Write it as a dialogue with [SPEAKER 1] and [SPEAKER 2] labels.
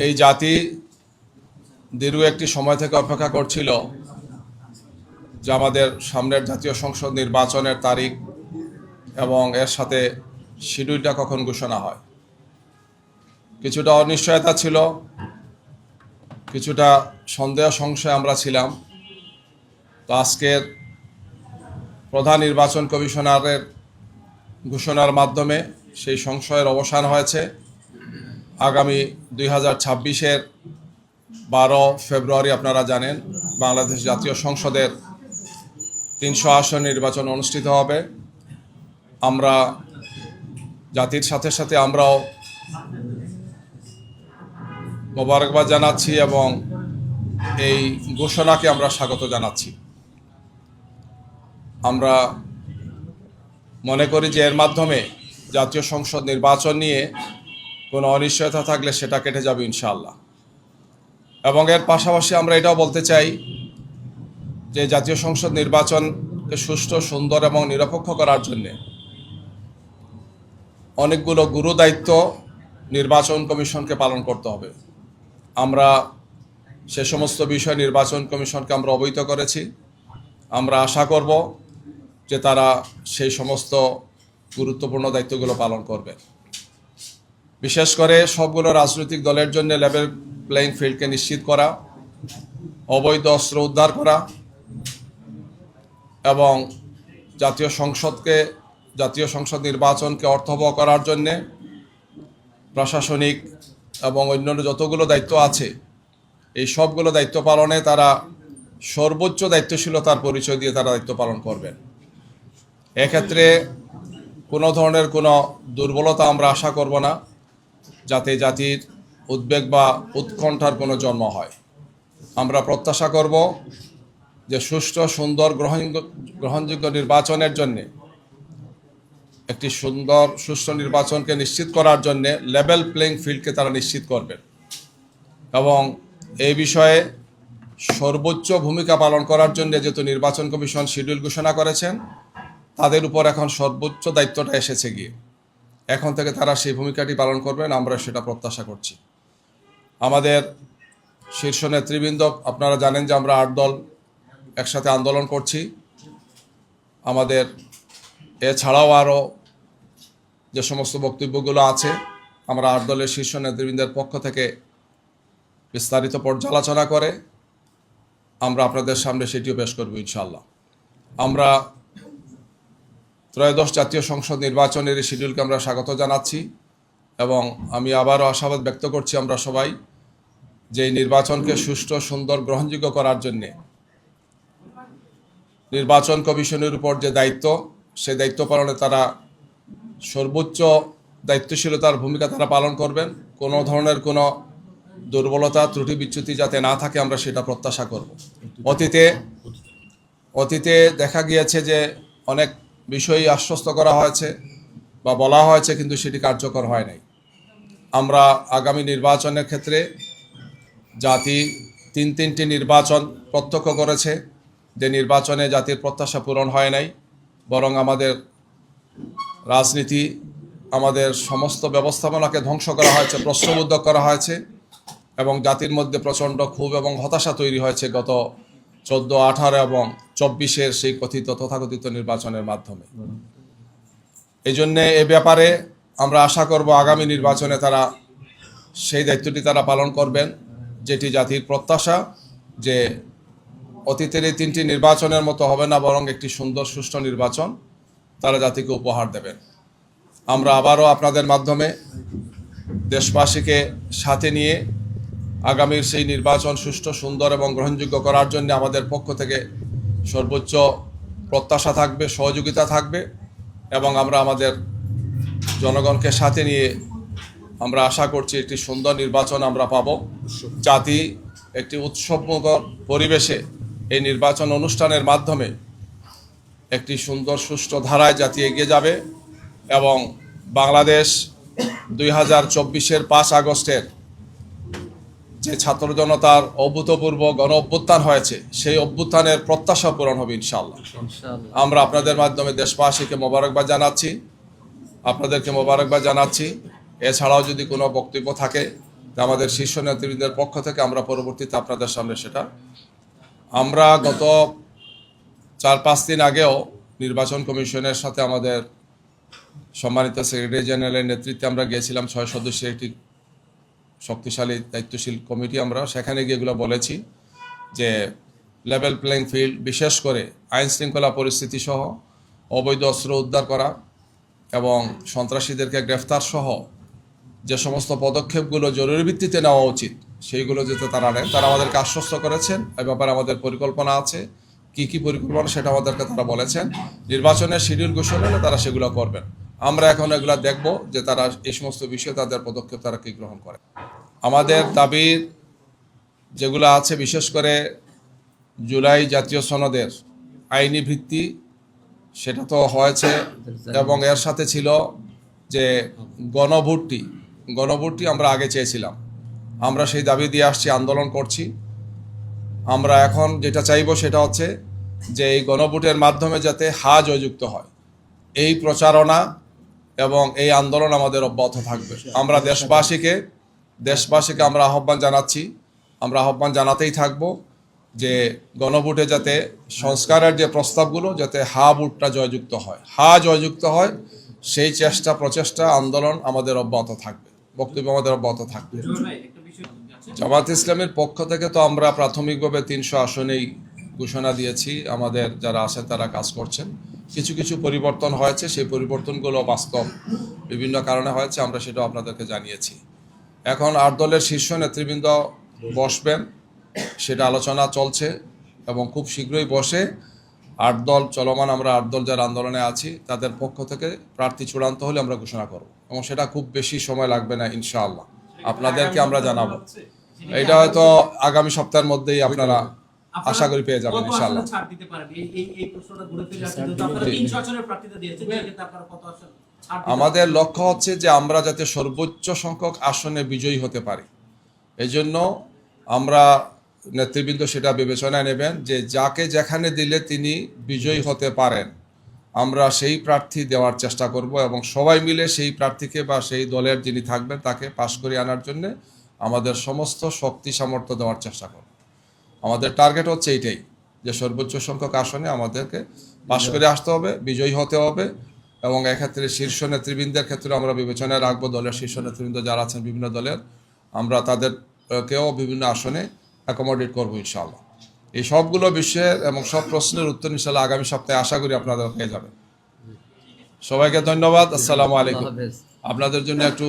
[SPEAKER 1] এই জাতি দীর্ঘ একটি সময় থেকে অপেক্ষা করছিল যে আমাদের সামনের জাতীয় সংসদ নির্বাচনের তারিখ এবং এর সাথে শিডিউলটা কখন ঘোষণা হয়। কিছুটা অনিশ্চয়তা ছিল, কিছুটা সন্দেহ সংশয় আমরা ছিলাম। তো আজকের প্রধান নির্বাচন কমিশনারের ঘোষণার মাধ্যমে সেই সংশয়ের অবসান হয়েছে। আগামী 2026-এর 12 ফেব্রুয়ারি আপনারা জানেন বাংলাদেশ জাতীয় সংসদের 300 আসন নির্বাচন অনুষ্ঠিত হবে। আমরা জাতির সাথে সাথে আমরাও মোবারকবাদ জানাচ্ছি এবং এই ঘোষণাকে আমরা স্বাগত জানাচ্ছি। আমরা মনে করি যে এর মাধ্যমে জাতীয় সংসদ নির্বাচন নিয়ে কোনো অনিশ্চয়তা থাকলে সেটা কেটে যাবে ইনশাআল্লাহ। এবং এর পাশাপাশি আমরা এটাও বলতে চাই যে জাতীয় সংসদ নির্বাচনকে সুষ্ঠু, সুন্দর এবং নিরপেক্ষ করার জন্যে অনেকগুলো গুরু দায়িত্ব নির্বাচন কমিশনকে পালন করতে হবে। আমরা সে সমস্ত বিষয় নির্বাচন কমিশনকে আমরা অবহিত করেছি। আমরা আশা করব যে তারা সেই সমস্ত গুরুত্বপূর্ণ দায়িত্বগুলো পালন করবে। বিশেষ করে সবগুলো রাজনৈতিক দলের জন্য লেভেল প্লেইং ফিল্ডকে নিশ্চিত করা, অবৈধ অস্ত্র উদ্ধার করা এবং জাতীয় সংসদ নির্বাচনকে অর্থবহ করার জন্যে প্রশাসনিক এবং অন্যান্য যতগুলো দায়িত্ব আছে এই সবগুলো দায়িত্ব পালনে তারা সর্বোচ্চ দায়িত্বশীলতার পরিচয় দিয়ে তারা দায়িত্ব পালন করবেন। এক্ষেত্রে কোনো ধরনের কোনো দুর্বলতা আমরা আশা করব না, যাতে জাতির উদ্বেগ বা উৎকণ্ঠার কোনো জন্ম হয়। আমরা প্রত্যাশা করব যে সুষ্ঠু, সুন্দর, গ্রহণযোগ্য নির্বাচনের জন্যে একটি সুন্দর সুষ্ঠু নির্বাচনকে নিশ্চিত করার জন্যে লেভেল প্লেইং ফিল্ডকে তারা নিশ্চিত করবেন এবং এই বিষয়ে সর্বোচ্চ ভূমিকা পালন করার জন্য যেহেতু নির্বাচন কমিশন শিডিউল ঘোষণা করেছেন, তাদের উপর এখন সর্বোচ্চ দায়িত্বটা এসেছে গিয়ে এখন থেকে তারা সেই ভূমিকাটি পালন করবেন, আমরা সেটা প্রত্যাশা করছি। আমাদের শীর্ষ নেতৃবৃন্দ, আপনারা জানেন যে আমরা 8 দল একসাথে আন্দোলন করছি। আমাদের এছাড়াও আরও যে সমস্ত বক্তব্যগুলো আছে আমরা 8 দলের শীর্ষ নেতৃবৃন্দের পক্ষ থেকে বিস্তারিত পর্যালোচনা করে আমরা আপনাদের সামনে সেটিও পেশ করব ইনশাআল্লাহ। আমরা ত্রয়োদশ জাতীয় সংসদ নির্বাচনের এই শিডিউলকে আমরা স্বাগত জানাচ্ছি এবং আমি আবারও আশাবাদ ব্যক্ত করছি আমরা সবাই যে এই নির্বাচনকে সুষ্ঠু, সুন্দর, গ্রহণযোগ্য করার জন্যে নির্বাচন কমিশনের উপর যে দায়িত্ব, সেই দায়িত্ব পালনে তারা সর্বোচ্চ দায়িত্বশীলতার ভূমিকা তারা পালন করবেন। কোনো ধরনের কোনো দুর্বলতা, ত্রুটি, বিচ্যুতি যাতে না থাকে আমরা সেটা প্রত্যাশা করব। অতীতে দেখা গিয়েছে যে অনেক বিষয়ই আশ্বস্ত করা হয়েছে বা বলা হয়েছে, কিন্তু সেটি কার্যকর হয় নাই। আমরা আগামী নির্বাচনের ক্ষেত্রে জাতি তিনটি নির্বাচন প্রত্যক্ষ করেছে, যে নির্বাচনে জাতির প্রত্যাশা পূরণ হয় নাই, বরং আমাদের রাজনীতি, আমাদের সমস্ত ব্যবস্থাপনাকে ধ্বংস করা হয়েছে, প্রশ্নবিদ্ধ করা হয়েছে এবং জাতির মধ্যে প্রচণ্ড ক্ষোভ এবং হতাশা তৈরি হয়েছে গত 14, 18 এবং 24-এর সেই তথাকথিত নির্বাচনের মাধ্যমে। এই জন্যে এ ব্যাপারে আমরা আশা করব আগামী নির্বাচনে তারা সেই দায়িত্বটি তারা পালন করবেন, যেটি জাতির প্রত্যাশা, যে অতীতের এই 3টি নির্বাচনের মতো হবে না, বরং একটি সুন্দর, সুষ্ঠু নির্বাচন তারা জাতিকে উপহার দেবেন। আমরা আবারও আপনাদের মাধ্যমে দেশবাসীকে সাথে নিয়ে আগামীর সেই নির্বাচন সুষ্ঠু, সুন্দর এবং গ্রহণযোগ্য করার জন্য আমাদের পক্ষ থেকে সর্বোচ্চ প্রত্যাশা থাকবে, সহযোগিতা থাকবে এবং আমরা আমাদের জনগণকে সাথে নিয়ে আমরা আশা করছি একটি সুন্দর নির্বাচন আমরা পাব। জাতি একটি উৎসবমুখর পরিবেশে এই নির্বাচন অনুষ্ঠানের মাধ্যমে একটি সুন্দর, সুষ্ঠু ধারায় জাতি এগিয়ে যাবে এবং বাংলাদেশ 2024-এর 5 আগস্টের যে ছাত্র জনতার অভূতপূর্ব গণ অভ্যুত্থান হয়েছে, সেই অভ্যুত্থানের প্রত্যাশা পূরণ হবে ইনশাআল্লাহ। আমরা আপনাদের মাধ্যমে দেশবাসীকে মোবারকবাদ জানাচ্ছি, আপনাদেরকে মোবারকবাদ জানাচ্ছি। এছাড়াও যদি কোনো বক্তব্য থাকে তা আমাদের শীর্ষ নেতৃবৃন্দের পক্ষ থেকে আমরা পরবর্তীতে আপনাদের সামনে সেটা আমরা গত 4-5 দিন আগেও নির্বাচন কমিশনের সাথে আমাদের সম্মানিত সেক্রেটারি জেনারেলের নেতৃত্বে আমরা গিয়েছিলাম 6 সদস্যের একটি শক্তিশালী দায়িত্বশীল কমিটি। আমরা সেখানে গিয়ে এগুলো বলেছি যে লেভেল প্লেইং ফিল্ড, বিশেষ করে আইন শৃঙ্খলা পরিস্থিতি সহ অবৈধ অস্ত্র উদ্ধার করা এবং সন্ত্রাসীদেরকে গ্রেফতার সহ যে সমস্ত পদক্ষেপগুলো জরুরি ভিত্তিতে নেওয়া উচিত সেইগুলো যাতে তারা নেন। তারা আমাদেরকে আশ্বস্ত করেছেন, এ ব্যাপারে আমাদের পরিকল্পনা আছে। কি কি পরিকল্পনা সেটা আমাদেরকে তারা বলেছেন। নির্বাচনের শিডিউল ঘোষণা হলে তারা সেগুলো করবেন। আমরা এখন এগুলো দেখব যে তারা এই সমস্ত বিষয়ে তাদের পদক্ষেপ তারা কী গ্রহণ করে। আমাদের দাবির যেগুলো আছে, বিশেষ করে জুলাই জাতীয় সনদের আইনি ভিত্তি, সেটা তো হয়েছে, এবং এর সাথে ছিল যে গণভোটটি আমরা আগে চেয়েছিলাম। আমরা সেই দাবি দিয়ে আসছি, আন্দোলন করছি। আমরা এখন যেটা চাইব সেটা হচ্ছে যে এই গণভোটের মাধ্যমে যাতে জয়যুক্ত হয়, এই প্রচারণা এবং এই আন্দোলন আমাদের অব্যাহত থাকবে। আমরা দেশবাসীকে আমরা আহ্বান জানাচ্ছি, আমরা আহ্বান জানাতেই থাকব যে গণভোটে যাতে সংস্কারের যে প্রস্তাবগুলো যাতে ভোটটা জয়যুক্ত হয় সেই প্রচেষ্টা আন্দোলন আমাদের অব্যাহত থাকবে, বক্তব্য আমাদের অব্যাহত থাকবে। জামাত ইসলামের পক্ষ থেকে তো আমরা প্রাথমিকভাবে 300 আসনেই ঘোষণা দিয়েছি। আমাদের যারা আছেন তারা কাজ করছেন। কিছু কিছু পরিবর্তন হয়েছে, সেই পরিবর্তনগুলো বাস্তব বিভিন্ন কারণে হয়েছে, আমরা সেটাও আপনাদেরকে জানিয়েছি। এখন 8 দলের শীর্ষ নেতৃবৃন্দ বসবেন, সেটা আলোচনা চলছে এবং খুব শীঘ্রই বসে 8 দল চলমান, আমরা 8 দল যারা আন্দোলনে আছি তাদের পক্ষ থেকে প্রার্থী চূড়ান্ত হলে আমরা ঘোষণা করব, এবং সেটা খুব বেশি সময় লাগবে না ইনশাআল্লাহ। আপনাদেরকে আমরা জানাবো। এটা হয়তো আগামী সপ্তাহের মধ্যেই আপনারা আশা করি পেয়ে যাবেন ইনশাআল্লাহ। আমাদের লক্ষ্য হচ্ছে যে আমরা যাতে সর্বোচ্চ সংখ্যক আসনে বিজয়ী হতে পারি। এই জন্য আমরা নেতৃবৃন্দ সেটা বিবেচনায় নেবেন যে যাকে যেখানে দিলে তিনি বিজয়ী হতে পারেন, আমরা সেই প্রার্থী দেওয়ার চেষ্টা করব, এবং সবাই মিলে সেই প্রার্থীকে বা সেই দলের যিনি থাকবেন তাকে পাশ করে আনার জন্য আমাদের সমস্ত শক্তি সামর্থ্য দেওয়ার চেষ্টা করব। আমাদের টার্গেট হচ্ছে এইটাই, যে সর্বোচ্চ সংখ্যক আসনে আমাদেরকে পাশ করে আসতে হবে, বিজয়ী হতে হবে, এবং এক্ষেত্রে শীর্ষ নেতৃবৃন্দের ক্ষেত্রে আমরা বিবেচনায় রাখবো। দলের শীর্ষ নেতৃবৃন্দ যারা আছেন বিভিন্ন দলের, আমরা তাদেরকেও বিভিন্ন আসনে অ্যাকোমোডেট করবো ইনশাআল্লাহ। এই সবগুলো বিষয়ের এবং সব প্রশ্নের উত্তর ইনশাআল্লাহ আগামী সপ্তাহে আশা করি আপনাদের পেয়ে যাবেন। সবাইকে ধন্যবাদ। আসসালামু আলাইকুম। আপনাদের জন্য একটু